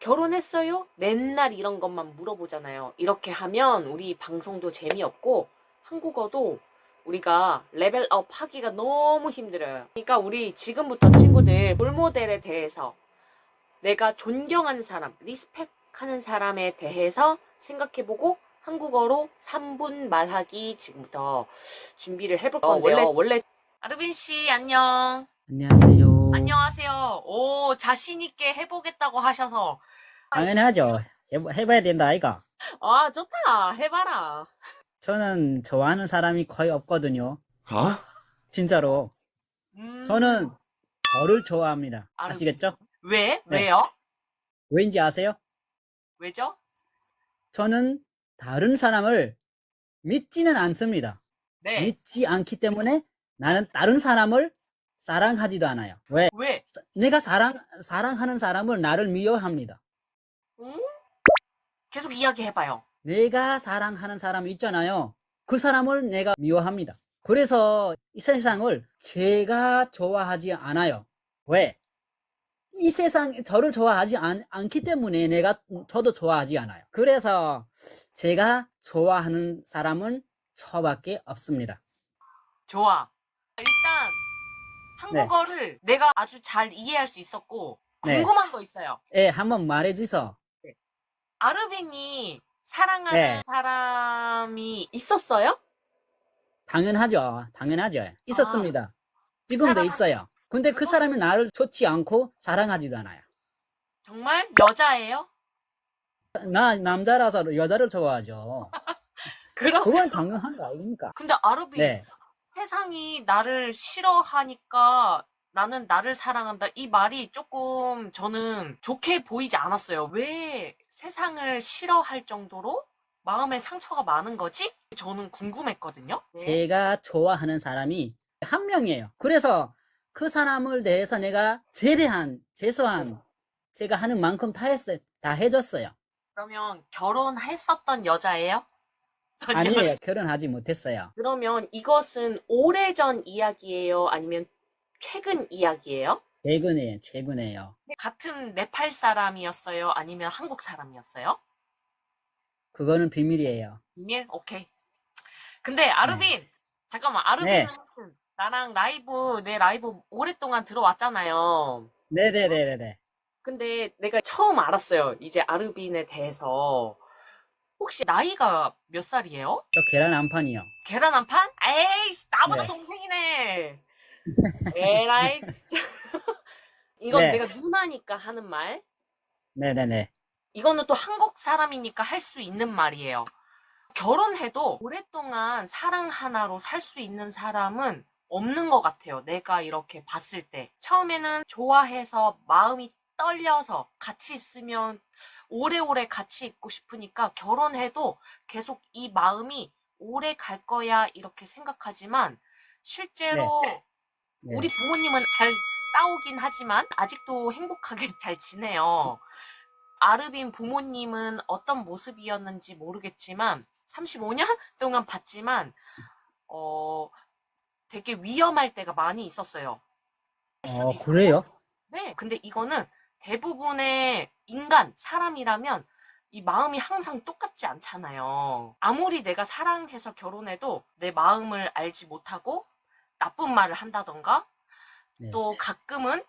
결혼했어요? 맨날 이런 것만 물어보잖아요. 이렇게 하면 우리 방송도 재미없고 한국어도 우리가 레벨업 하기가 너무 힘들어요. 그러니까 우리 지금부터 친구들 롤모델에 대해서 내가 존경하는 사람, 리스펙하는 사람에 대해서 생각해보고 한국어로 3분 말하기 지금부터 준비를 해볼 건데요. 원래 아르빈 씨 안녕. 안녕하세요. 안녕하세요. 오, 자신 있게 해보겠다고 하셔서 당연하죠. 해봐야 된다, 아이가. 아, 좋다. 해봐라. 저는 좋아하는 사람이 거의 없거든요. 어? 진짜로. 저는 저를 좋아합니다. 아르빈. 아시겠죠? 왜? 네. 왜요? 왜인지 아세요? 왜죠? 저는 다른 사람을 믿지는 않습니다. 네. 믿지 않기 때문에 나는 다른 사람을 사랑하지도 않아요. 왜? 왜? 내가 사랑하는 사람을 나를 미워합니다. 응? 계속 이야기해봐요. 내가 사랑하는 사람 있잖아요. 그 사람을 내가 미워합니다. 그래서 이 세상을 제가 좋아하지 않아요. 왜? 이 세상 저를 좋아하지 않기 때문에 저도 좋아하지 않아요. 그래서 제가 좋아하는 사람은 저밖에 없습니다. 좋아. 일단 네. 한국어를 내가 아주 잘 이해할 수 있었고 네. 궁금한 거 있어요. 예, 한번 말해주세요. 아르빈이 사랑하는 네. 사람이 있었어요? 당연하죠. 있었습니다. 지금도 사람- 있어요. 근데 그 사람이 나를 좋지 않고 사랑하지도 않아요. 정말 여자예요? 나 남자라서 여자를 좋아하죠. 그럼 그건 당연한 거 아닙니까? 근데 아르빈 네. 세상이 나를 싫어하니까 나는 나를 사랑한다. 이 말이 조금 저는 좋게 보이지 않았어요. 왜 세상을 싫어할 정도로 마음에 상처가 많은 거지? 저는 궁금했거든요. 제가 좋아하는 사람이 한 명이에요. 그래서 그 사람을 대해서 내가 최소한 제가 하는 만큼 다 해줬어요. 그러면 결혼했었던 여자예요? 아니에요. 결혼하지 못했어요. 그러면 이것은 오래전 이야기예요? 아니면 최근 이야기예요? 최근에요. 같은 네팔 사람이었어요? 아니면 한국 사람이었어요? 그거는 비밀이에요. 비밀? 오케이. 근데 아르빈, 잠깐만, 아르빈은 나랑 내 라이브 오랫동안 들어왔잖아요. 네네네네네. 근데 내가 처음 알았어요. 이제 아르빈에 대해서. 혹시 나이가 몇 살이에요? 저 계란 한 판이요. 계란 한 판? 에이, 나보다 네. 동생이네. 에라이, 진짜. 이건 네. 내가 누나니까 하는 말. 네네네. 이거는 또 한국 사람이니까 할 수 있는 말이에요. 결혼해도 오랫동안 사랑 하나로 살 수 있는 사람은 없는 것 같아요. 내가 이렇게 봤을 때. 처음에는 좋아해서 마음이 떨려서 같이 있으면 오래오래 같이 있고 싶으니까 결혼해도 계속 이 마음이 오래 갈 거야 이렇게 생각하지만 실제로 네. 우리 부모님은 잘 싸우긴 하지만 아직도 행복하게 잘 지내요. 아르빈 부모님은 어떤 모습이었는지 모르겠지만 35년 동안 봤지만 되게 위험할 때가 많이 있었어요. 그래요? 네, 근데 이거는 대부분의 사람이라면 이 마음이 항상 똑같지 않잖아요. 아무리 내가 사랑해서 결혼해도 내 마음을 알지 못하고 나쁜 말을 한다던가 네. 또 가끔은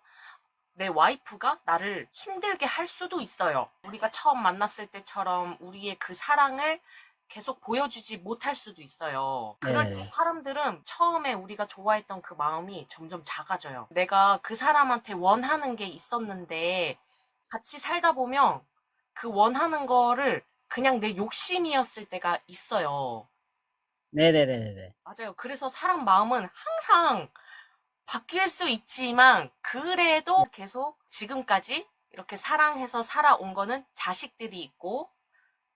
내 와이프가 나를 힘들게 할 수도 있어요. 우리가 처음 만났을 때처럼 우리의 그 사랑을 계속 보여주지 못할 수도 있어요. 그럴 때 사람들은 처음에 우리가 좋아했던 그 마음이 점점 작아져요. 내가 그 사람한테 원하는 게 있었는데 같이 살다 보면 그 원하는 거를 그냥 내 욕심이었을 때가 있어요. 네네네네. 맞아요. 그래서 사람 마음은 항상 바뀔 수 있지만 그래도 계속 지금까지 이렇게 사랑해서 살아온 거는 자식들이 있고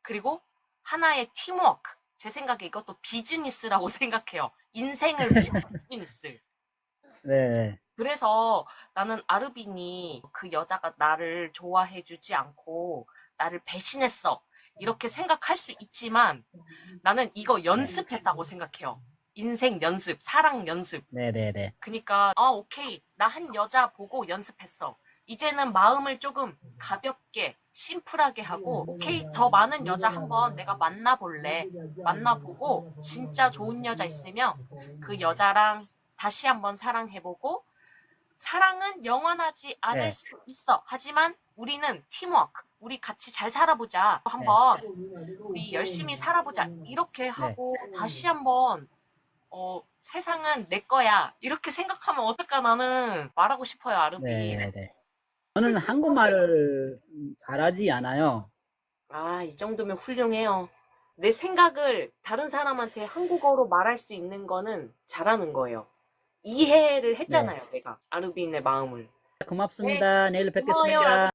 그리고 하나의 팀워크. 제 생각에 이것도 비즈니스라고 생각해요. 인생을 위한 비즈니스. 네. 그래서 나는 아르빈이 그 여자가 나를 좋아해주지 않고 나를 배신했어. 이렇게 생각할 수 있지만 나는 이거 연습했다고 생각해요. 인생 연습, 사랑 연습. 네네네. 그니까 오케이. 나 한 여자 보고 연습했어. 이제는 마음을 조금 가볍게 심플하게 하고 오케이 더 많은 여자 한번 내가 만나볼래. 만나보고 진짜 좋은 여자 있으면 그 여자랑 다시 한번 사랑해보고 사랑은 영원하지 않을 네. 수 있어. 하지만 우리는 팀워크. 우리 같이 잘 살아보자. 한번 우리 열심히 살아보자. 이렇게 하고 다시 한번 세상은 내 거야. 이렇게 생각하면 어떨까 나는 말하고 싶어요, 아르비. 네. 저는 한국말을 잘하지 않아요. 아, 이 정도면 훌륭해요. 내 생각을 다른 사람한테 한국어로 말할 수 있는 거는 잘하는 거예요. 이해를 했잖아요, 내가. 아르비인의 마음을. 고맙습니다. 내일 고마워요, 뵙겠습니다.